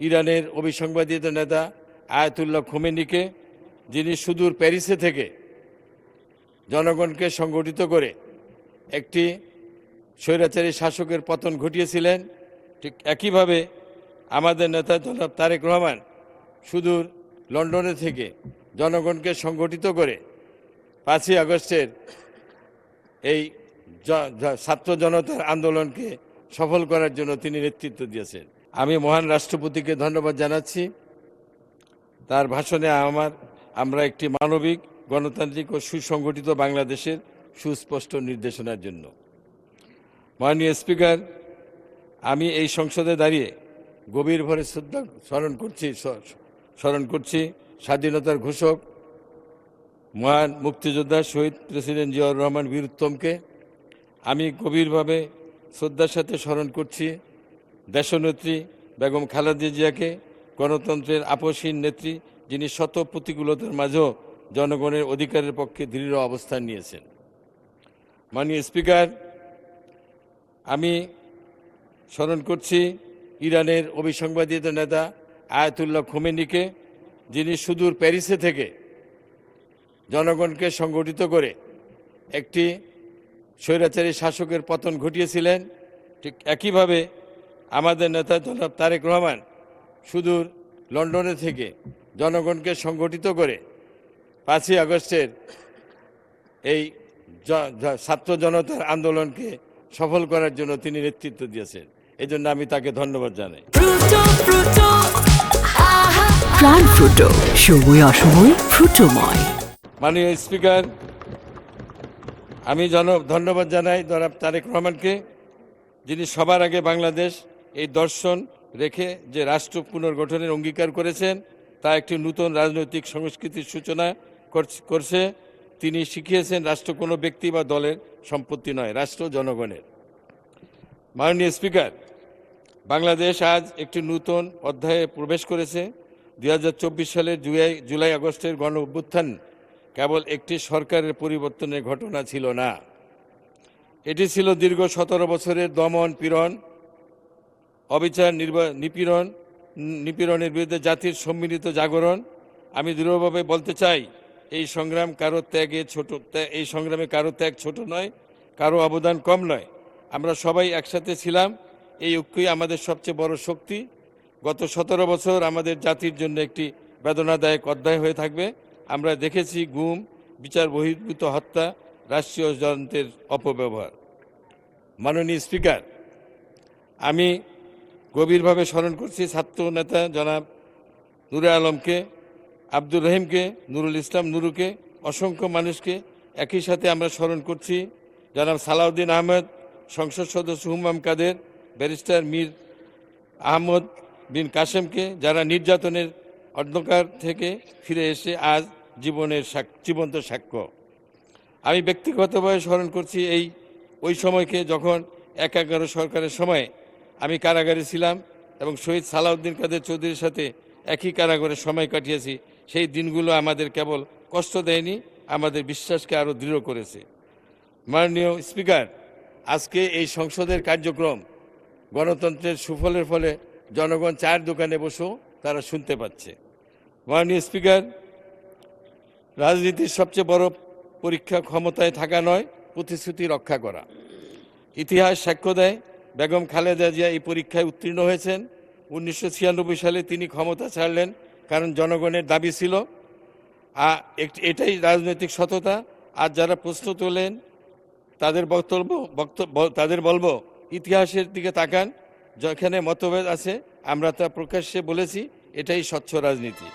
ইরানের অবিসংবাদিত নেতা আয়াতুল্লাহ খোমেনিকে, যিনি সুদূর প্যারিসে থেকে জনগণকে সংগঠিত করে একটি স্বৈরাচারী শাসকের পতন ঘটিয়েছিলেন, ঠিক একইভাবে আমাদের নেতা জনাব তারেক রহমান সুদূর লন্ডনে থেকে জনগণকে সংগঠিত করে 5ই আগস্টের এই ছাত্র জনতার আন্দোলনকে সফল করার জন্য তিনি নেতৃত্ব দিয়েছেন। আমি মহান রাষ্ট্রপতিকে ধন্যবাদ জানাচ্ছি তার ভাষণে আমরা একটি মানবিক, গণতান্ত্রিক ও সুসংগঠিত বাংলাদেশের সুস্পষ্ট নির্দেশনার জন্য। মাননীয় স্পিকার, আমি এই সংসদে দাঁড়িয়ে গভীরভাবে শ্রদ্ধা স্মরণ করছি স্বাধীনতার ঘোষক মহান মুক্তিযোদ্ধা শহীদ প্রেসিডেন্ট জিয়াউর রহমান বীর উত্তমকে। আমি গভীরভাবে শ্রদ্ধার সাথে স্মরণ করছি দেশনেত্রী বেগম খালেদা জিয়াকে, গণতন্ত্রের আপসহীন নেত্রী, যিনি শত প্রতিকূলতার মাঝেও জনগণের অধিকারের পক্ষে দৃঢ় অবস্থান নিয়েছেন। মাননীয় স্পিকার, আমি স্মরণ করছি ইরানের অবিসংবাদিত নেতা আয়াতুল্লাহ খোমেনিকে, যিনি সুদূর প্যারিসে থেকে জনগণকে সংগঠিত করে একটি স্বৈরাচারী শাসকের পতন ঘটিয়েছিলেন। ঠিক একইভাবে আমাদের নেতা জনাব তারেক রহমান সুদূর লন্ডনে থেকে জনগণকে সংগঠিত করে 5ই আগস্টের এই ছাত্র জনতার আন্দোলনকে সফল করার জন্য তিনি নেতৃত্ব দিয়েছেন। এই জন্য আমি তাকে ধন্যবাদ জানাই। প্রাণ ফ্রুটো, সময় অসময় ফ্রুটোময়। মাননীয় স্পিকার, আমি ধন্যবাদ জানাই জনাব তারেক রহমানকে, যিনি সবার আগে বাংলাদেশ এই দর্শন রেখে যে রাষ্ট্র পুনর্গঠনের অঙ্গীকার করেছেন, তা একটি নতুন রাজনৈতিক সংস্কৃতির সূচনা করছে। তিনি শিখিয়েছেন রাষ্ট্র কোনো ব্যক্তি বা দলের সম্পত্তি নয়, রাষ্ট্র জনগণের। মাননীয় স্পিকার, বাংলাদেশ আজ একটি নতুন অধ্যায়ে প্রবেশ করেছে। 2024 সালের জুলাই আগস্টের গণ অভ্যুত্থান কেবল একটি সরকারের পরিবর্তনের ঘটনা ছিল না, এটি ছিল দীর্ঘ 17 বছরের দমন পীড়ন, অবিচার, নিপীড়নের বিরুদ্ধে জাতির সম্মিলিত জাগরণ। আমি দৃঢ়ভাবে বলতে চাই, এই সংগ্রামে কারো ত্যাগ ছোট নয়, কারো অবদান কম নয়। আমরা সবাই একসাথে ছিলাম, এই ঐক্যই আমাদের সবচেয়ে বড় শক্তি। গত 17 বছর আমাদের জাতির জন্য একটি বেদনাদায়ক অধ্যায় হয়ে থাকবে। আমরা দেখেছি গুম, বিচার বহির্ভূত হত্যা, রাষ্ট্রীয় যন্ত্রের অপব্যবহার। মাননীয় স্পিকার, আমি গভীরভাবে স্মরণ করছি ছাত্র নেতা জনাব নূরে আলমকে, আব্দুর রহিমকে, নুরুল ইসলাম নুরুকে, অসংখ্য মানুষকে। একই সাথে আমরা স্মরণ করছি জনাব সালাউদ্দিন আহমেদ, সংসদ সদস্য হুমাম কাদের, ব্যারিস্টার মীর আহমদ বিন কাসেমকে, যারা নির্যাতনের অন্ধকার থেকে ফিরে এসে আজ জীবন্ত সাক্ষ্য। আমি ব্যক্তিগতভাবে স্মরণ করছি ওই সময়কে, যখন 11 সরকারের সময় আমি কারাগারে ছিলাম এবং শহীদ সালাউদ্দিন কাদের চৌধুরীর সাথে একই কারাগারে সময় কাটিয়েছি। সেই দিনগুলো আমাদের কেবল কষ্ট দেয়নি, আমাদের বিশ্বাসকে আরও দৃঢ় করেছে। মাননীয় স্পিকার, আজকে এই সংসদের কার্যক্রম গণতন্ত্রের সুফলের ফলে জনগণ চায়ের দোকানে বসেও তারা শুনতে পাচ্ছে। মাননীয় স্পিকার, রাজনীতির সবচেয়ে বড় পরীক্ষা ক্ষমতায় থাকা নয়, প্রতিশ্রুতি রক্ষা করা। ইতিহাস সাক্ষ্য দেয় বেগম খালেদা জিয়া এই পরীক্ষায় উত্তীর্ণ হয়েছেন। 1996 সালে তিনি ক্ষমতা ছাড়লেন, কারণ জনগণের দাবি ছিল। এটাই রাজনৈতিক সততা। আর যারা প্রশ্ন তোলেন তাদের বলবো, ইতিহাসের দিকে তাকান, যেখানে মতভেদ আছে আমরা তা প্রকাশ্যে বলেছি, এটাই স্বচ্ছ রাজনীতি।